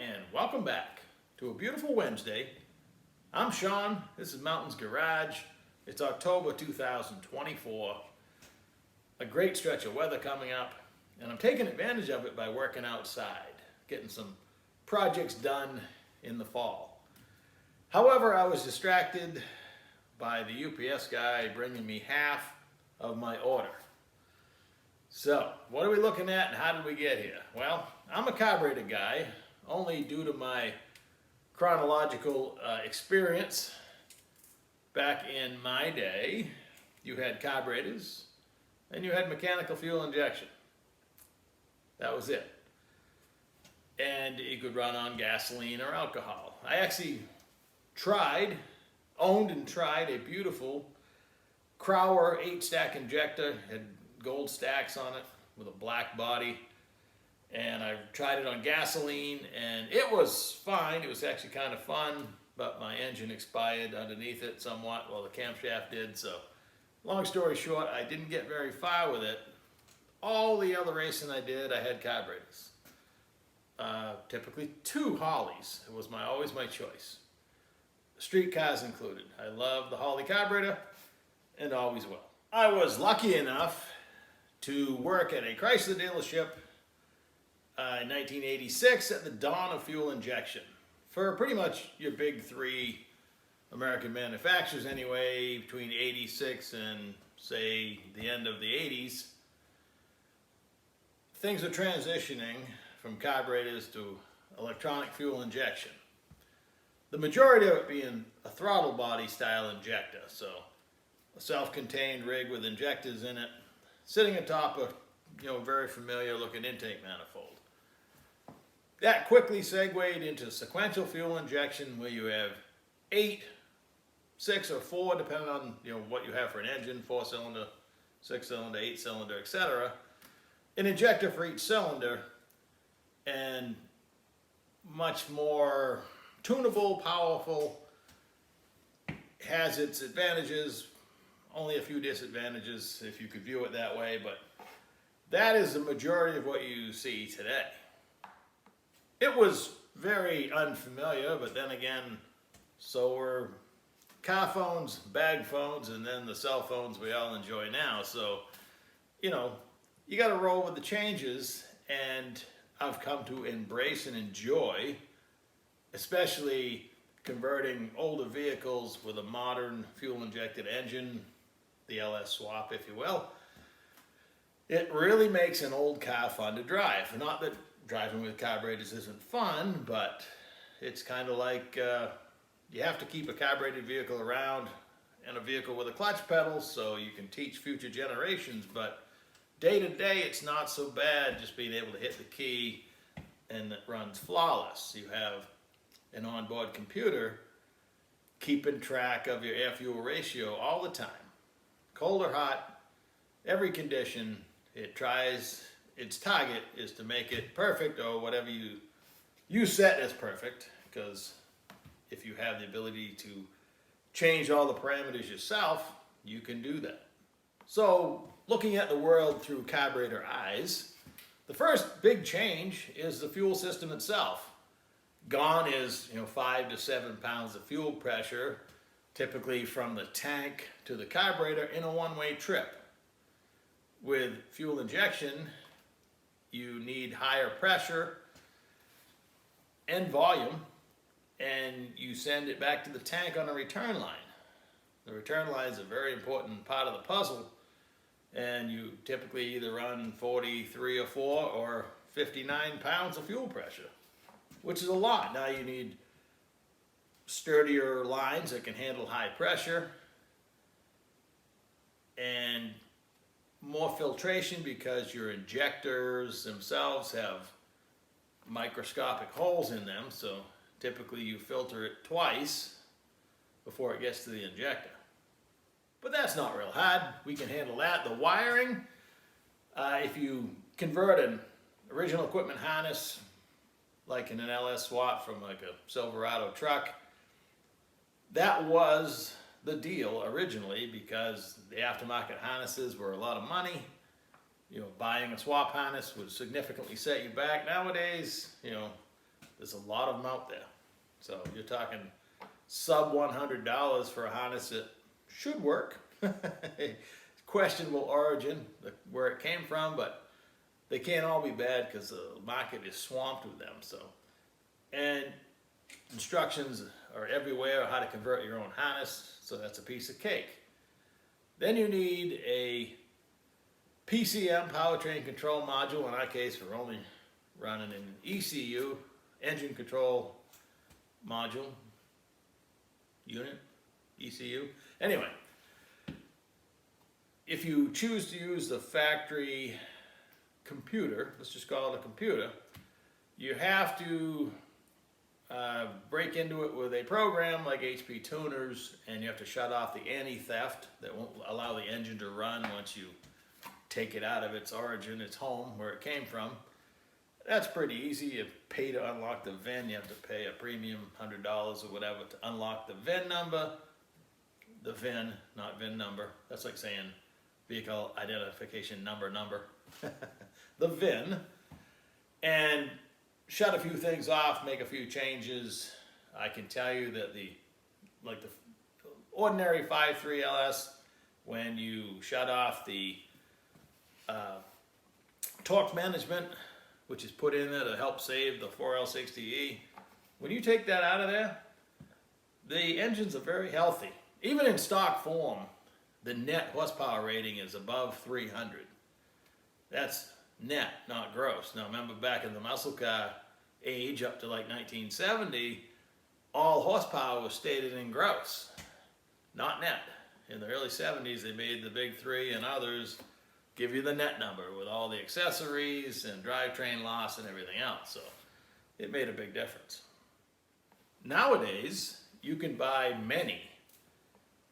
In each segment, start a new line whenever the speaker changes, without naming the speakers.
and welcome back to a beautiful Wednesday. I'm Sean, this is Mountains Garage. It's October 2024. A great stretch of weather coming up, and I'm taking advantage of it by working outside, getting some projects done in the fall. However, I was distracted by the UPS guy bringing me half of my order. So, what are we looking at and how did we get here? Well, I'm a carburetor guy, only due to my chronological experience. Back in my day, you had carburetors and you had mechanical fuel injection. That was it. And you could run on gasoline or alcohol. I actually owned and tried a beautiful Crower 8-stack injector. Had gold stacks on it with a black body, and I tried it on gasoline and it was fine. It was actually kind of fun, but my engine expired underneath it somewhat, well, the camshaft did. So long story short, I didn't get very far with it. All the other racing I did, I had carburetors, typically 2 Holleys. It was always my choice, street cars included. I love the Holley carburetor and always will. I was lucky enough to work at a Chrysler dealership in 1986 at the dawn of fuel injection. For pretty much your big 3 American manufacturers anyway, between 86 and say the end of the 80s, things are transitioning from carburetors to electronic fuel injection. The majority of it being a throttle body style injector, so a self-contained rig with injectors in it, sitting atop a very familiar looking intake manifold. That quickly segued into sequential fuel injection, where you have 8, 6, or 4, depending on what you have for an engine, 4-cylinder, 6-cylinder, 8-cylinder, etc. An injector for each cylinder, and much more tunable, powerful, has its advantages, only a few disadvantages if you could view it that way, but that is the majority of what you see today. It was very unfamiliar, but then again, so were car phones, bag phones, and then the cell phones we all enjoy now. So, you got to roll with the changes, and I've come to embrace and enjoy, especially converting older vehicles with a modern fuel-injected engine, the LS swap, if you will. It really makes an old car fun to drive. Not that driving with carburetors isn't fun, but it's kind of like you have to keep a carbureted vehicle around and a vehicle with a clutch pedal so you can teach future generations, but day to day it's not so bad just being able to hit the key and it runs flawless. You have an onboard computer keeping track of your air-fuel ratio all the time. Cold or hot, every condition, it tries, its target is to make it perfect, or whatever you set as perfect, because if you have the ability to change all the parameters yourself, you can do that. So, looking at the world through carburetor eyes, the first big change is the fuel system itself. Gone is 5 to 7 pounds of fuel pressure, typically from the tank to the carburetor in a one-way trip. With fuel injection, you need higher pressure and volume, and you send it back to the tank on a return line. The return line is a very important part of the puzzle, and you typically either run 43 or 4 or 59 pounds of fuel pressure, which is a lot. Now you need sturdier lines that can handle high pressure, and more filtration because your injectors themselves have microscopic holes in them, so typically you filter it twice before it gets to the injector. But that's not real hard. We can handle that. The wiring, if you convert an original equipment harness, like in an LS swap from like a Silverado truck, that was the deal originally, because the aftermarket harnesses were a lot of money. Buying a swap harness would significantly set you back. Nowadays, There's a lot of them out there. So you're talking sub $100 for a harness that should work. Questionable origin, where it came from, but they can't all be bad because the market is swamped with them. So, and instructions are everywhere how to convert your own harness, so that's a piece of cake. Then you need a PCM, powertrain control module. In our case, we're only running an ECU, engine control module, unit, ECU. Anyway, if you choose to use the factory computer, let's just call it a computer, you have to break into it with a program like HP Tuners, and you have to shut off the anti-theft that won't allow the engine to run once you take it out of its origin, its home, where it came from. That's pretty easy. You pay to unlock the VIN. You have to pay a premium, $100 or whatever, to unlock the VIN number. The VIN, not VIN number. That's like saying vehicle identification number. The VIN. And shut a few things off, make a few changes. I can tell you that the ordinary 5.3 LS, when you shut off the torque management, which is put in there to help save the 4L60E, when you take that out of there, the engines are very healthy. Even in stock form, the net horsepower rating is above 300. That's net, not gross. Now remember, back in the muscle car age up to like 1970, all horsepower was stated in gross, not net. In the early 70s, they made the big three and others give you the net number with all the accessories and drivetrain loss and everything else. So it made a big difference. Nowadays, you can buy many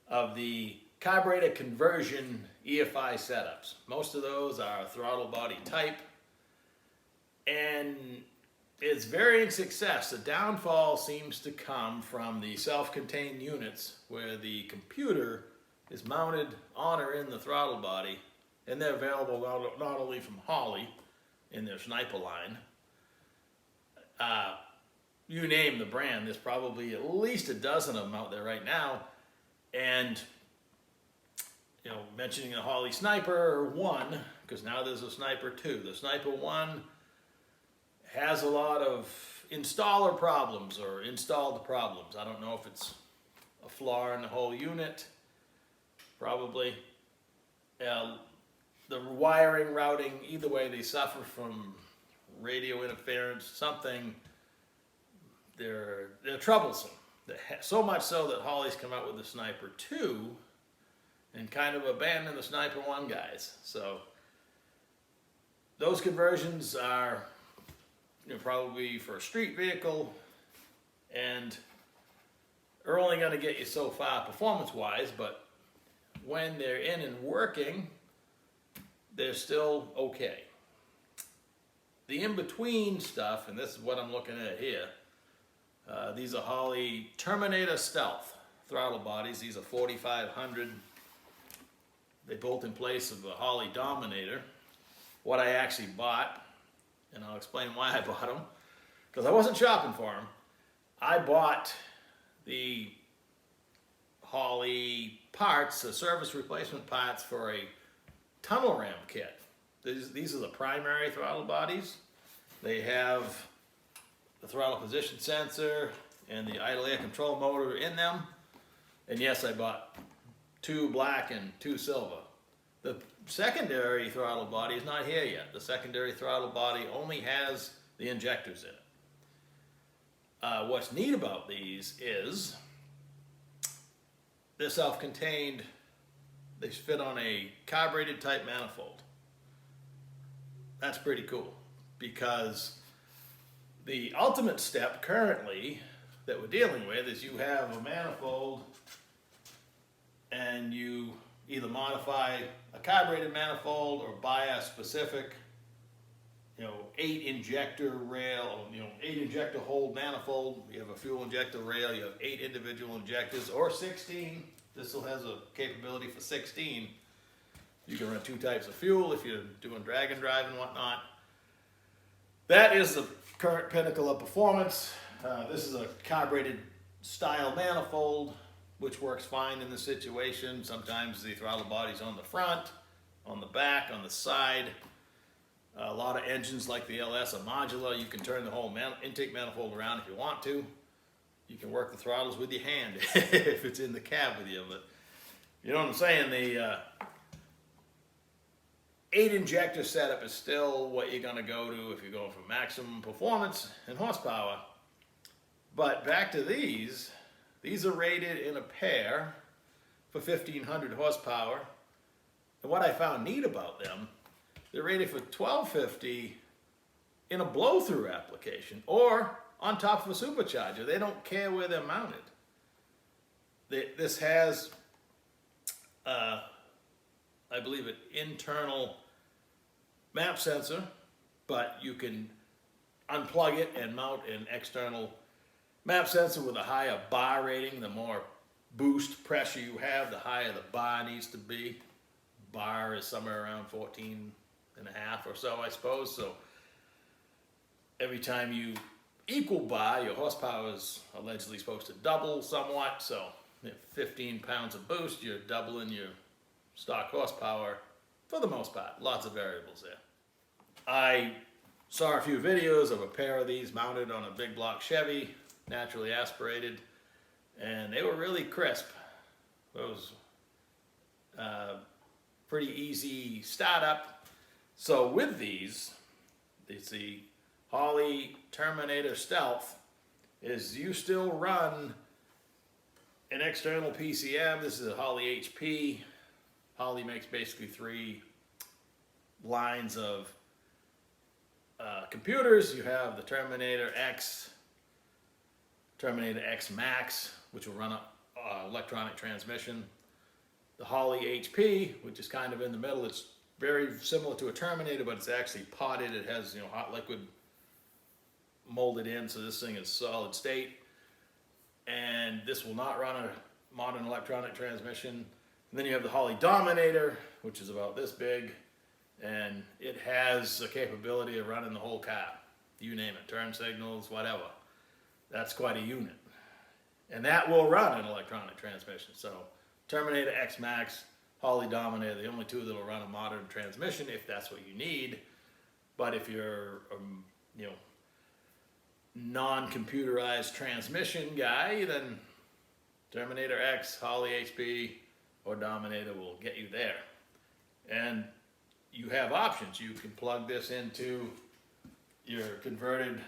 of the carburetor conversion EFI setups. Most of those are throttle body type, and it's varying success. The downfall seems to come from the self-contained units where the computer is mounted on or in the throttle body, and they're available not only from Holley in their sniper line. You name the brand, there's probably at least a dozen of them out there right now. And you know, mentioning the Holley Sniper 1, because now there's a Sniper 2. The Sniper 1 has a lot of installer problems or installed problems. I don't know if it's a flaw in the whole unit, probably. The wiring, routing, either way, they suffer from radio interference, something. They're troublesome. So much so that Holley's come out with the Sniper 2 and kind of abandoned the Sniper 1 guys. So those conversions are, you know, probably for a street vehicle, and are only going to get you so far performance-wise, but when they're in and working, they're still okay. The in-between stuff, and this is what I'm looking at here, these are Holley Terminator Stealth throttle bodies. These are 4500. They bolt in place of the Holley Dominator. What I actually bought, and I'll explain why I bought them, because I wasn't shopping for them. I bought the Holley parts, the service replacement parts for a tunnel ram kit. These are the primary throttle bodies. They have the throttle position sensor and the idle air control motor in them. And yes, I bought 2 black and 2 silver. The secondary throttle body is not here yet. The secondary throttle body only has the injectors in it. What's neat about these is they're self-contained. They fit on a carbureted type manifold. That's pretty cool, because the ultimate step currently that we're dealing with is you have a manifold and you either modify a carbureted manifold or buy a specific, 8 injector rail, 8 injector hold manifold. You have a fuel injector rail, you have 8 individual injectors, or 16. This will has a capability for 16. You can run 2 types of fuel if you're doing drag and drive and whatnot. that is the current pinnacle of performance. This is a carbureted style manifold, which works fine in the situation. Sometimes the throttle body's on the front, on the back, on the side. A lot of engines like the LS are modular. You can turn the whole intake manifold around if you want to. You can work the throttles with your hand if it's in the cab with you. But you know what I'm saying? The 8 injector setup is still what you're going to go to if you're going for maximum performance and horsepower. But back to these are rated in a pair for 1500 horsepower. And what I found neat about them, they're rated for 1250 in a blow-through application or on top of a supercharger. They don't care where they're mounted. This has, I believe, an internal map sensor, but you can unplug it and mount an external map sensor with a higher bar rating. The more boost pressure you have, the higher the bar needs to be. Bar is somewhere around 14 and a half or so, I suppose. So every time you equal bar, your horsepower is allegedly supposed to double somewhat. So 15 pounds of boost, you're doubling your stock horsepower for the most part. Lots of variables there. I saw a few videos of a pair of these mounted on a big block Chevy, naturally aspirated, and they were really crisp. It was pretty easy startup. So with these, it's the Holley Terminator Stealth, is you still run an external PCM. This is a Holley HP. Holley makes basically 3 lines of computers. You have the Terminator X, Terminator X Max, which will run electronic transmission. The Holley HP, which is kind of in the middle. It's very similar to a Terminator, but it's actually potted. It has, you know, hot liquid molded in, so this thing is solid state. And this will not run a modern electronic transmission. And then you have the Holley Dominator, which is about this big, and it has the capability of running the whole car. You name it, turn signals, whatever. That's quite a unit. And that will run an electronic transmission. So Terminator X Max, Holley Dominator, the only two that will run a modern transmission if that's what you need. But if you're, you know, non-computerized transmission guy, then Terminator X, Holley HP, or Dominator will get you there. And you have options. You can plug this into your converted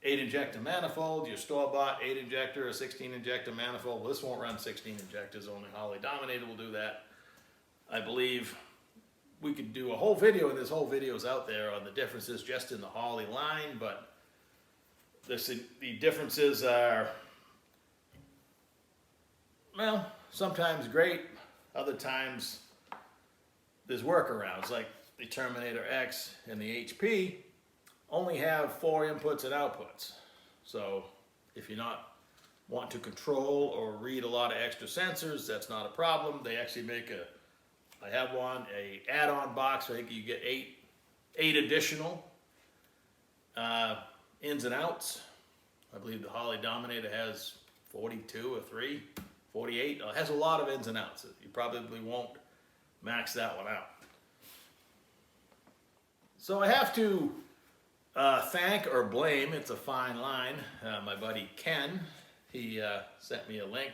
8 injector manifold, your store-bought 8 injector or 16 injector manifold. Well, this won't run 16 injectors, only Holley Dominator will do that. I believe we could do a whole video, and this whole video is out there on the differences just in the Holley line, but the differences are, well, sometimes great, other times there's workarounds. Like the Terminator X and the HP only have 4 inputs and outputs. So if you're not want to control or read a lot of extra sensors, that's not a problem. They actually make I have one, a add-on box. I think you get 8 additional ins and outs. I believe the Holley Dominator has 42 or 48. It has a lot of ins and outs. You probably won't max that one out. So I have to thank or blame, it's a fine line, my buddy Ken. He sent me a link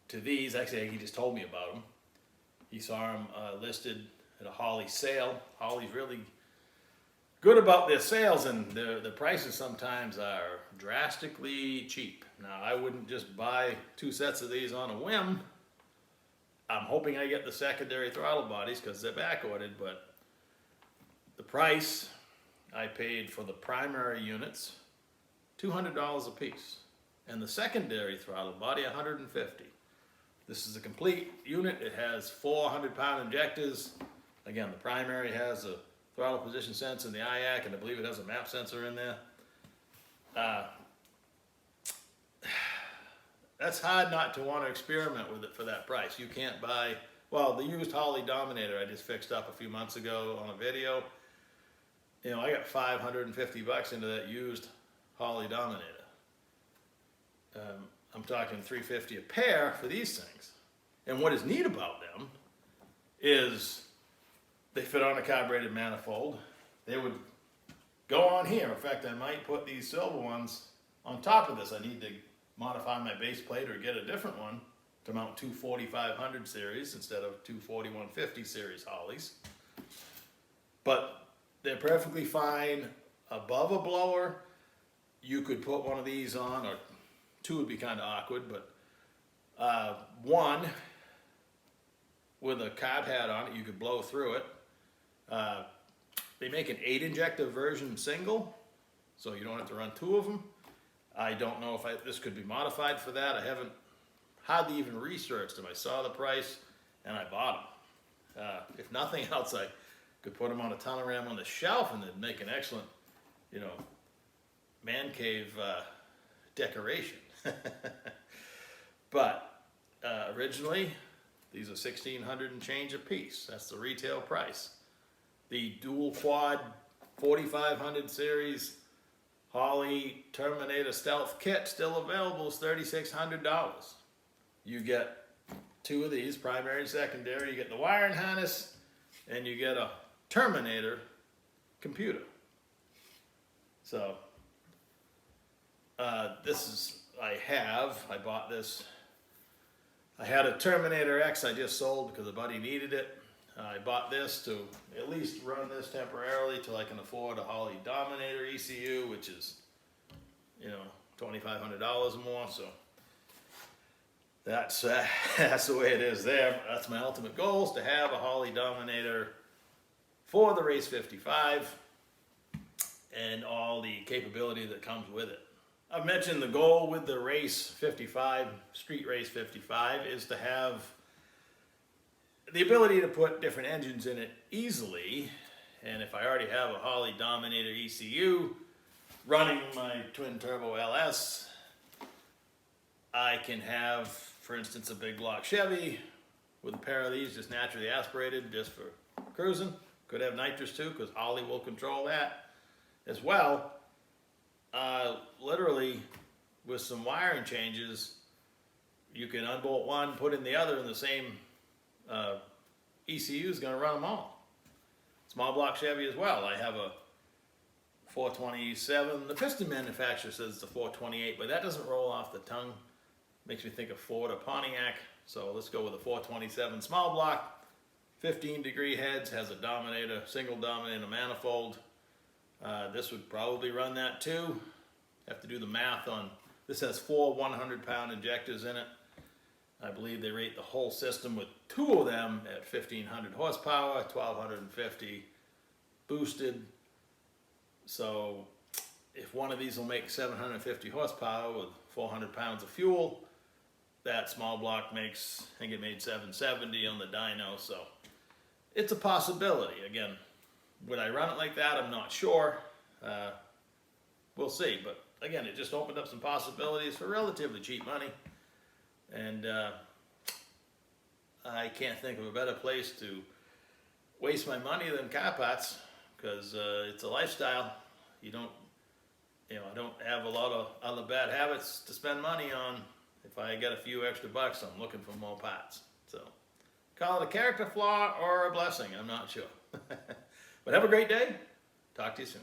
to these. Actually, he just told me about them. He saw them listed at a Holley sale. Holley's really good about their sales, and the prices sometimes are drastically cheap. Now, I wouldn't just buy 2 sets of these on a whim. I'm hoping I get the secondary throttle bodies because they're back ordered, but the price I paid for the primary units, $200 a piece, and the secondary throttle body, $150. This is a complete unit. It has 400-pound injectors. Again, the primary has a throttle position sensor in the IAC, and I believe it has a map sensor in there. That's hard not to want to experiment with it for that price. You can't buy, well, the used Holley Dominator I just fixed up a few months ago on a video. You know, I got $550 into that used Holley Dominator. I'm talking $350 a pair for these things. And what is neat about them is they fit on a carbureted manifold. They would go on here. In fact, I might put these silver ones on top of this. I need to modify my base plate or get a different one to mount two 4500 series instead of two 4150 series Holleys. But they're perfectly fine above a blower. You could put one of these on, or two would be kind of awkward, but one with a carb head on it, you could blow through it. They make an 8 injector version single, so you don't have to run two of them. I don't know if this could be modified for that. I haven't hardly even researched them. I saw the price and I bought them. If nothing else, I could put them on a tunnel ram on the shelf and they'd make an excellent, you know, man cave decoration. But originally, these are $1,600 and change a piece. That's the retail price. The dual quad 4500 series Holley Terminator Stealth kit still available is $3,600. You get two of these, primary and secondary. You get the wiring harness and you get a Terminator computer. So this is, I bought this. I had a Terminator X I just sold because a buddy needed it. I bought this to at least run this temporarily till I can afford a Holley Dominator ECU, which is, you know, $2,500 or more. So that's the way it is there. That's my ultimate goal, is to have a Holley Dominator for the Race 55 and all the capability that comes with it. I've mentioned the goal with the Race 55, Street Race 55, is to have the ability to put different engines in it easily. And if I already have a Holley Dominator ECU running my twin turbo LS, I can have, for instance, a big block Chevy with a pair of these just naturally aspirated just for cruising. Could have nitrous too, because Holley will control that as well. Literally, with some wiring changes, you can unbolt one, put in the other, and the same ECU is going to run them all. Small block Chevy as well. I have a 427. The piston manufacturer says it's a 428, but that doesn't roll off the tongue. Makes me think of Ford or Pontiac. So let's go with a 427 small block. 15-degree heads, has a Dominator, single Dominator manifold. This would probably run that too. Have to do the math on, this has 4 100-pound injectors in it. I believe they rate the whole system with 2 of them at 1,500 horsepower, 1,250 boosted. So if one of these will make 750 horsepower with 400 pounds of fuel, that small block makes, I think it made 770 on the dyno. So it's a possibility. Again, would I run it like that? I'm not sure. We'll see. But again, it just opened up some possibilities for relatively cheap money. And I can't think of a better place to waste my money than car parts, because it's a lifestyle. You don't, I don't have a lot of other bad habits to spend money on. If I get a few extra bucks, I'm looking for more parts. So call it a character flaw or a blessing, I'm not sure. But have a great day. Talk to you soon.